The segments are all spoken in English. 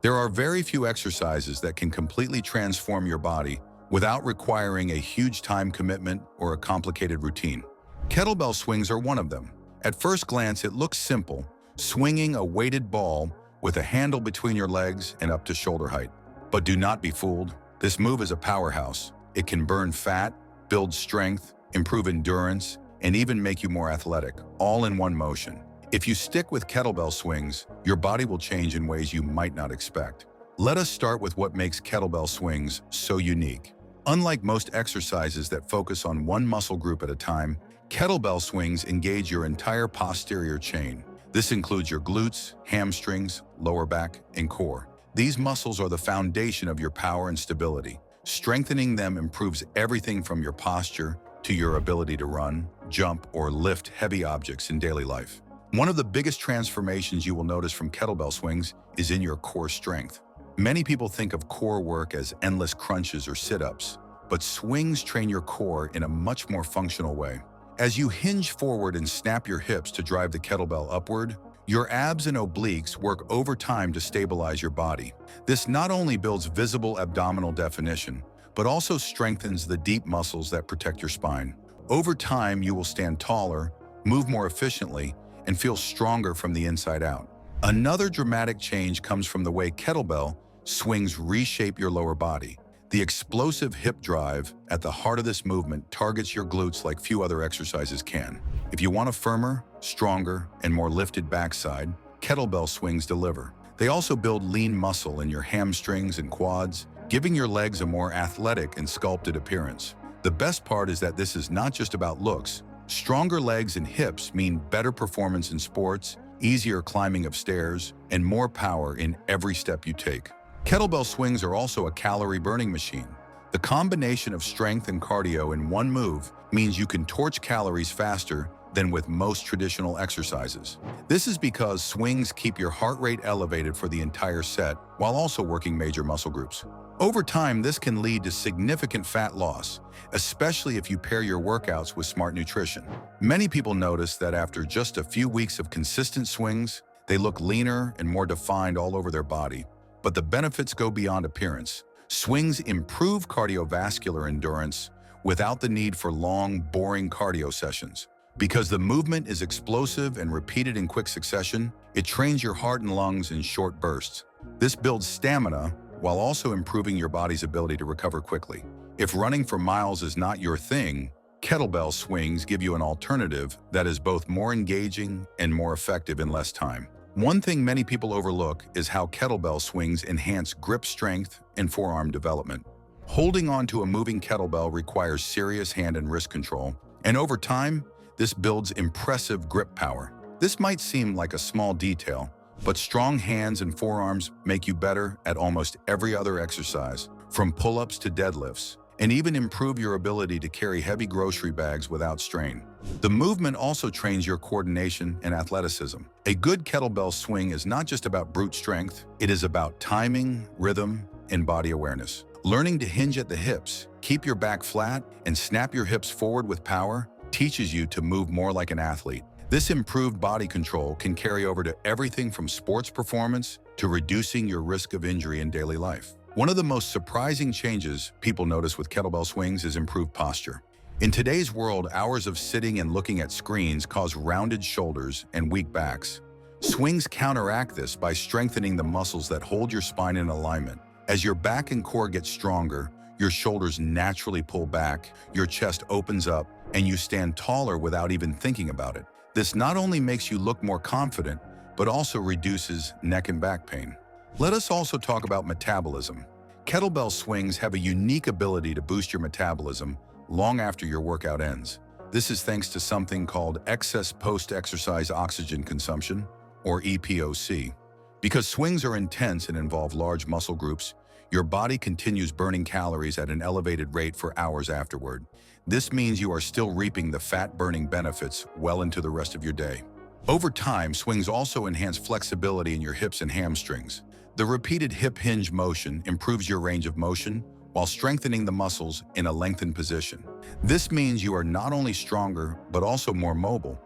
There are very few exercises that can completely transform your body without requiring a huge time commitment or a complicated routine. Kettlebell swings are one of them. At first glance, it looks simple, swinging a weighted ball with a handle between your legs and up to shoulder height. But do not be fooled. This move is a powerhouse. It can burn fat, build strength, improve endurance, and even make you more athletic, all in one motion. If you stick with kettlebell swings, your body will change in ways you might not expect. Let us start with what makes kettlebell swings so unique. Unlike most exercises that focus on one muscle group at a time, kettlebell swings engage your entire posterior chain. This includes your glutes, hamstrings, lower back, and core. These muscles are the foundation of your power and stability. Strengthening them improves everything from your posture to your ability to run, jump, or lift heavy objects in daily life. One of the biggest transformations you will notice from kettlebell swings is in your core strength. Many people think of core work as endless crunches or sit-ups, but swings train your core in a much more functional way. As you hinge forward and snap your hips to drive the kettlebell upward, your abs and obliques work overtime to stabilize your body. This not only builds visible abdominal definition, but also strengthens the deep muscles that protect your spine. Over time, you will stand taller, move more efficiently, and feel stronger from the inside out. Another dramatic change comes from the way kettlebell swings reshape your lower body. The explosive hip drive at the heart of this movement targets your glutes like few other exercises can. If you want a firmer, stronger, and more lifted backside, kettlebell swings deliver. They also build lean muscle in your hamstrings and quads, giving your legs a more athletic and sculpted appearance. The best part is that this is not just about looks. Stronger legs and hips mean better performance in sports, easier climbing of stairs, and more power in every step you take. Kettlebell swings are also a calorie-burning machine. The combination of strength and cardio in one move means you can torch calories faster than with most traditional exercises. This is because swings keep your heart rate elevated for the entire set while also working major muscle groups. Over time, this can lead to significant fat loss, especially if you pair your workouts with smart nutrition. Many people notice that after just a few weeks of consistent swings, they look leaner and more defined all over their body. But the benefits go beyond appearance. Swings improve cardiovascular endurance without the need for long, boring cardio sessions. Because the movement is explosive and repeated in quick succession, it trains your heart and lungs in short bursts. This builds stamina while also improving your body's ability to recover quickly. If running for miles is not your thing, kettlebell swings give you an alternative that is both more engaging and more effective in less time. One thing many people overlook is how kettlebell swings enhance grip strength and forearm development. Holding on to a moving kettlebell requires serious hand and wrist control, and over time, this builds impressive grip power. This might seem like a small detail, but strong hands and forearms make you better at almost every other exercise, from pull-ups to deadlifts, and even improve your ability to carry heavy grocery bags without strain. The movement also trains your coordination and athleticism. A good kettlebell swing is not just about brute strength, it is about timing, rhythm, and body awareness. Learning to hinge at the hips, keep your back flat, and snap your hips forward with power teaches you to move more like an athlete. This improved body control can carry over to everything from sports performance to reducing your risk of injury in daily life. One of the most surprising changes people notice with kettlebell swings is improved posture. In today's world, hours of sitting and looking at screens cause rounded shoulders and weak backs. Swings counteract this by strengthening the muscles that hold your spine in alignment. As your back and core get stronger, your shoulders naturally pull back, your chest opens up, and you stand taller without even thinking about it. This not only makes you look more confident, but also reduces neck and back pain. Let us also talk about metabolism. Kettlebell swings have a unique ability to boost your metabolism long after your workout ends. This is thanks to something called excess post-exercise oxygen consumption, or EPOC. Because swings are intense and involve large muscle groups, your body continues burning calories at an elevated rate for hours afterward. This means you are still reaping the fat-burning benefits well into the rest of your day. Over time, swings also enhance flexibility in your hips and hamstrings. The repeated hip hinge motion improves your range of motion while strengthening the muscles in a lengthened position. This means you are not only stronger, but also more mobile,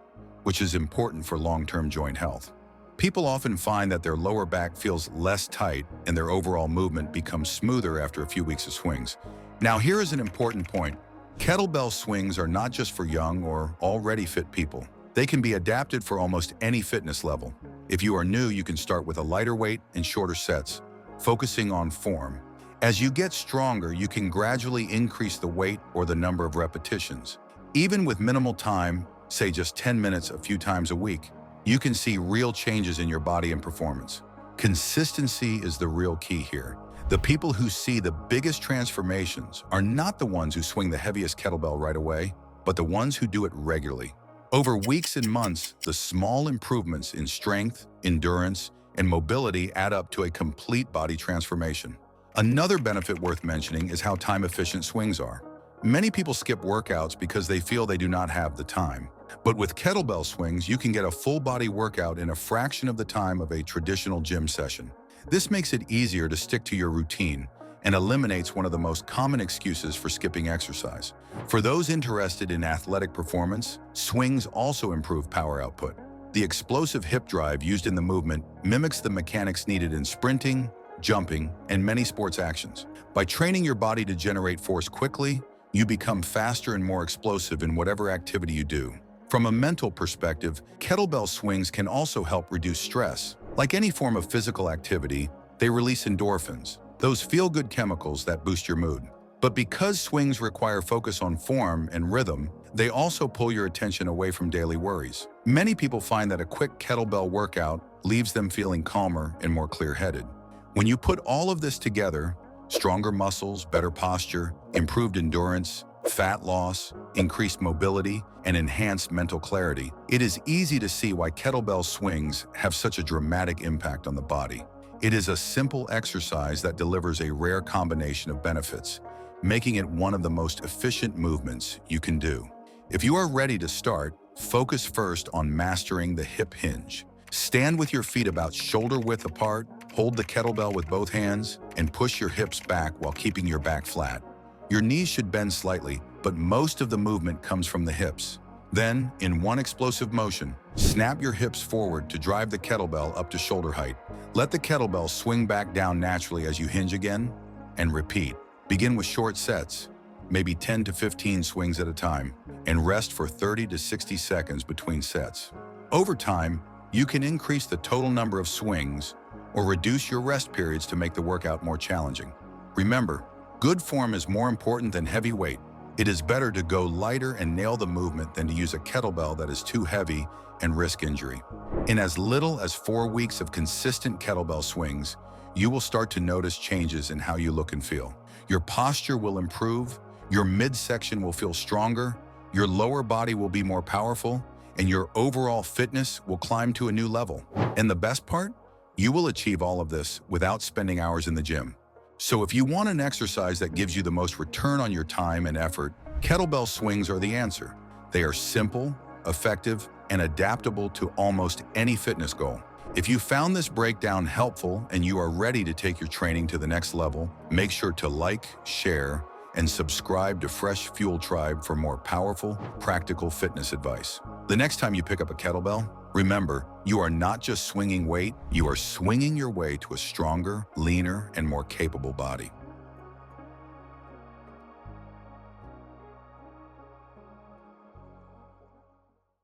which is important for long-term joint health. People often find that their lower back feels less tight and their overall movement becomes smoother after a few weeks of swings. Now, here is an important point. Kettlebell swings are not just for young or already fit people. They can be adapted for almost any fitness level. If you are new, you can start with a lighter weight and shorter sets, focusing on form. As you get stronger, you can gradually increase the weight or the number of repetitions. Even with minimal time, say just 10 minutes a few times a week, you can see real changes in your body and performance. Consistency is the real key here. The people who see the biggest transformations are not the ones who swing the heaviest kettlebell right away, but the ones who do it regularly. Over weeks and months, the small improvements in strength, endurance, and mobility add up to a complete body transformation. Another benefit worth mentioning is how time-efficient swings are. Many people skip workouts because they feel they do not have the time. But with kettlebell swings, you can get a full-body workout in a fraction of the time of a traditional gym session. This makes it easier to stick to your routine and eliminates one of the most common excuses for skipping exercise. For those interested in athletic performance, swings also improve power output. The explosive hip drive used in the movement mimics the mechanics needed in sprinting, jumping, and many sports actions. By training your body to generate force quickly, you become faster and more explosive in whatever activity you do. From a mental perspective, kettlebell swings can also help reduce stress. Like any form of physical activity, they release endorphins, those feel-good chemicals that boost your mood. But because swings require focus on form and rhythm, they also pull your attention away from daily worries. Many people find that a quick kettlebell workout leaves them feeling calmer and more clear-headed. When you put all of this together, stronger muscles, better posture, improved endurance, fat loss, increased mobility, and enhanced mental clarity, it is easy to see why kettlebell swings have such a dramatic impact on the body. It is a simple exercise that delivers a rare combination of benefits, making it one of the most efficient movements you can do. If you are ready to start, focus first on mastering the hip hinge. Stand with your feet about shoulder width apart, hold the kettlebell with both hands, and push your hips back while keeping your back flat. Your knees should bend slightly, but most of the movement comes from the hips. Then, in one explosive motion, snap your hips forward to drive the kettlebell up to shoulder height. Let the kettlebell swing back down naturally as you hinge again, and repeat. Begin with short sets, maybe 10 to 15 swings at a time, and rest for 30 to 60 seconds between sets. Over time, you can increase the total number of swings or reduce your rest periods to make the workout more challenging. Remember, good form is more important than heavy weight. It is better to go lighter and nail the movement than to use a kettlebell that is too heavy and risk injury. In as little as 4 weeks of consistent kettlebell swings, you will start to notice changes in how you look and feel. Your posture will improve, your midsection will feel stronger, your lower body will be more powerful, and your overall fitness will climb to a new level. And the best part? You will achieve all of this without spending hours in the gym. So if you want an exercise that gives you the most return on your time and effort, kettlebell swings are the answer. They are simple, effective, and adaptable to almost any fitness goal. If you found this breakdown helpful and you are ready to take your training to the next level, make sure to like, share, and subscribe to Fresh Fuel Tribe for more powerful, practical fitness advice. The next time you pick up a kettlebell, remember, you are not just swinging weight, you are swinging your way to a stronger, leaner, and more capable body.